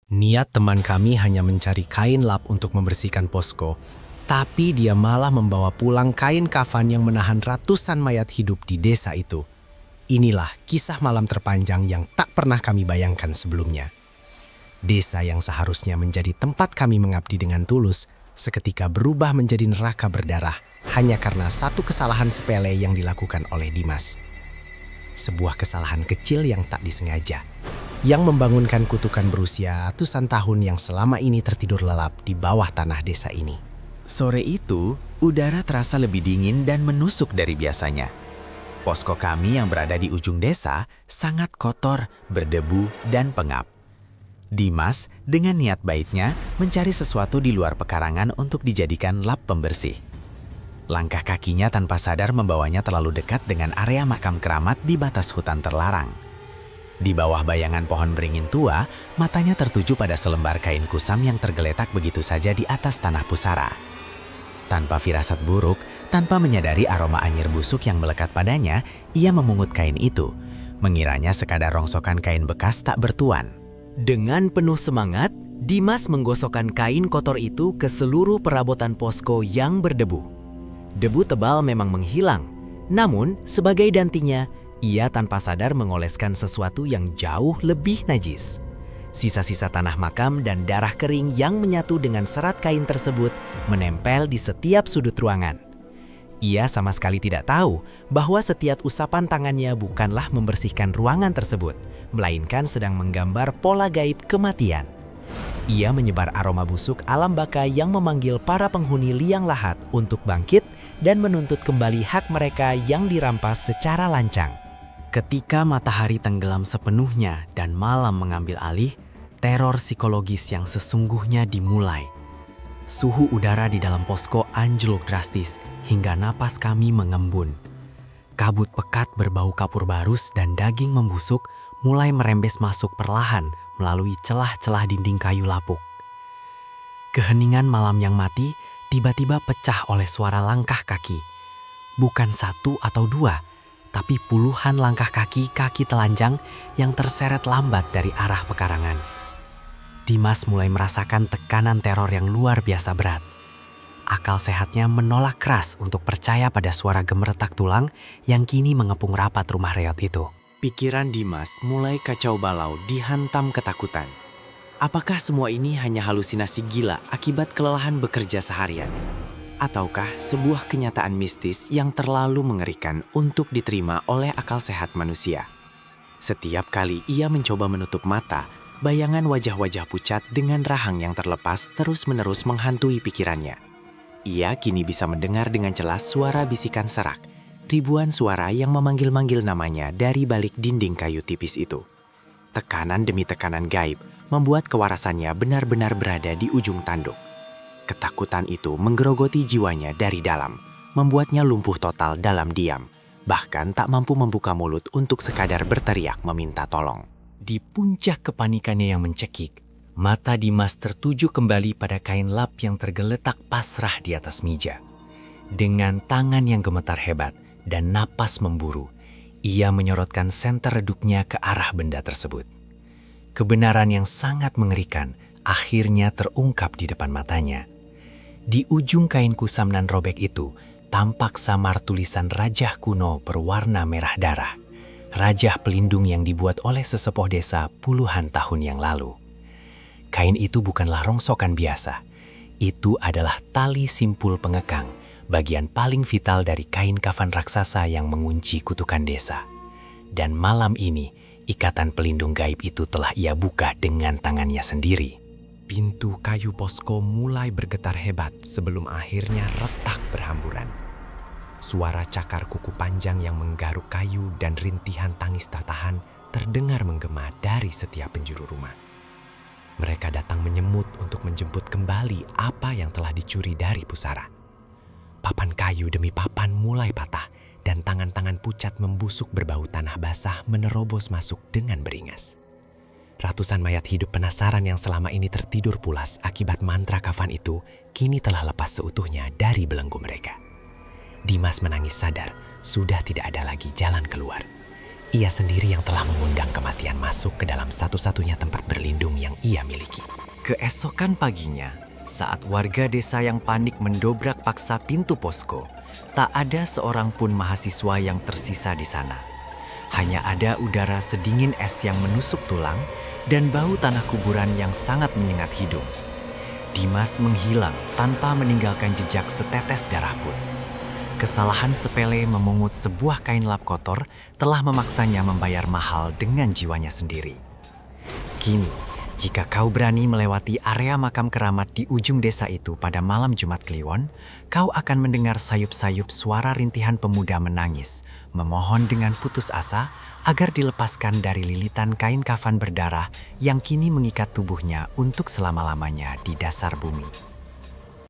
Niat teman kami hanya mencari kain lap untuk membersihkan posko, tapi dia malah membawa pulang kain kafan yang menahan ratusan mayat hidup di desa itu. Inilah kisah malam terpanjang yang tak pernah kami bayangkan sebelumnya. Desa yang seharusnya menjadi tempat kami mengabdi dengan tulus, seketika berubah menjadi neraka berdarah hanya karena satu kesalahan sepele yang dilakukan oleh Dimas. Sebuah kesalahan kecil yang tak disengaja, yang membangunkan kutukan berusia ratusan tahun yang selama ini tertidur lelap di bawah tanah desa ini. Sore itu, udara terasa lebih dingin dan menusuk dari biasanya. Posko kami yang berada di ujung desa sangat kotor, berdebu, dan pengap. Dimas dengan niat baiknya mencari sesuatu di luar pekarangan untuk dijadikan lap pembersih. Langkah kakinya tanpa sadar membawanya terlalu dekat dengan area makam keramat di batas hutan terlarang. Di bawah bayangan pohon beringin tua, matanya tertuju pada selembar kain kusam yang tergeletak begitu saja di atas tanah pusara. Tanpa firasat buruk, tanpa menyadari aroma anyir busuk yang melekat padanya, ia memungut kain itu, mengiranya sekadar rongsokan kain bekas tak bertuan. Dengan penuh semangat, Dimas menggosokkan kain kotor itu ke seluruh perabotan posko yang berdebu. Debu tebal memang menghilang, namun sebagai gantinya, ia tanpa sadar mengoleskan sesuatu yang jauh lebih najis. Sisa-sisa tanah makam dan darah kering yang menyatu dengan serat kain tersebut menempel di setiap sudut ruangan. Ia sama sekali tidak tahu bahwa setiap usapan tangannya bukanlah membersihkan ruangan tersebut, melainkan sedang menggambar pola gaib kematian. Ia menyebar aroma busuk alam baka yang memanggil para penghuni liang lahat untuk bangkit dan menuntut kembali hak mereka yang dirampas secara lancang. Ketika matahari tenggelam sepenuhnya dan malam mengambil alih, teror psikologis yang sesungguhnya dimulai. Suhu udara di dalam posko anjlok drastis hingga napas kami mengembun. Kabut pekat berbau kapur barus dan daging membusuk mulai merembes masuk perlahan melalui celah-celah dinding kayu lapuk. Keheningan malam yang mati tiba-tiba pecah oleh suara langkah kaki. Bukan satu atau dua, tapi puluhan langkah kaki telanjang yang terseret lambat dari arah pekarangan. Dimas mulai merasakan tekanan teror yang luar biasa berat. Akal sehatnya menolak keras untuk percaya pada suara gemeretak tulang yang kini mengepung rapat rumah reot itu. Pikiran Dimas mulai kacau balau dihantam ketakutan. Apakah semua ini hanya halusinasi gila akibat kelelahan bekerja seharian? Ataukah sebuah kenyataan mistis yang terlalu mengerikan untuk diterima oleh akal sehat manusia? Setiap kali ia mencoba menutup mata, bayangan wajah-wajah pucat dengan rahang yang terlepas terus-menerus menghantui pikirannya. Ia kini bisa mendengar dengan jelas suara bisikan serak, ribuan suara yang memanggil-manggil namanya dari balik dinding kayu tipis itu. Tekanan demi tekanan gaib membuat kewarasannya benar-benar berada di ujung tanduk. Ketakutan itu menggerogoti jiwanya dari dalam, membuatnya lumpuh total dalam diam, bahkan tak mampu membuka mulut untuk sekadar berteriak meminta tolong. Di puncak kepanikannya yang mencekik, mata Dimas tertuju kembali pada kain lap yang tergeletak pasrah di atas meja. Dengan tangan yang gemetar hebat dan napas memburu, ia menyorotkan senter redupnya ke arah benda tersebut. Kebenaran yang sangat mengerikan akhirnya terungkap di depan matanya. Di ujung kain kusam nan robek itu, tampak samar tulisan rajah kuno berwarna merah darah. Rajah pelindung yang dibuat oleh sesepuh desa puluhan tahun yang lalu. Kain itu bukanlah rongsokan biasa. Itu adalah tali simpul pengekang, bagian paling vital dari kain kafan raksasa yang mengunci kutukan desa. Dan malam ini, ikatan pelindung gaib itu telah ia buka dengan tangannya sendiri. Pintu kayu posko mulai bergetar hebat sebelum akhirnya retak berhamburan. Suara cakar kuku panjang yang menggaruk kayu dan rintihan tangis tak tahan terdengar menggema dari setiap penjuru rumah. Mereka datang menyemut untuk menjemput kembali apa yang telah dicuri dari pusara. Papan kayu demi papan mulai patah dan tangan-tangan pucat membusuk berbau tanah basah menerobos masuk dengan beringas. Ratusan mayat hidup penasaran yang selama ini tertidur pulas akibat mantra kafan itu kini telah lepas seutuhnya dari belenggu mereka. Dimas menangis sadar, sudah tidak ada lagi jalan keluar. Ia sendiri yang telah mengundang kematian masuk ke dalam satu-satunya tempat berlindung yang ia miliki. Keesokan paginya, saat warga desa yang panik mendobrak paksa pintu posko, tak ada seorang pun mahasiswa yang tersisa di sana. Hanya ada udara sedingin es yang menusuk tulang dan bau tanah kuburan yang sangat menyengat hidung. Dimas menghilang tanpa meninggalkan jejak setetes darah pun. Kesalahan sepele memungut sebuah kain lap kotor telah memaksanya membayar mahal dengan jiwanya sendiri. Kini, jika kau berani melewati area makam keramat di ujung desa itu pada malam Jumat Kliwon, kau akan mendengar sayup-sayup suara rintihan pemuda menangis, memohon dengan putus asa agar dilepaskan dari lilitan kain kafan berdarah yang kini mengikat tubuhnya untuk selama-lamanya di dasar bumi.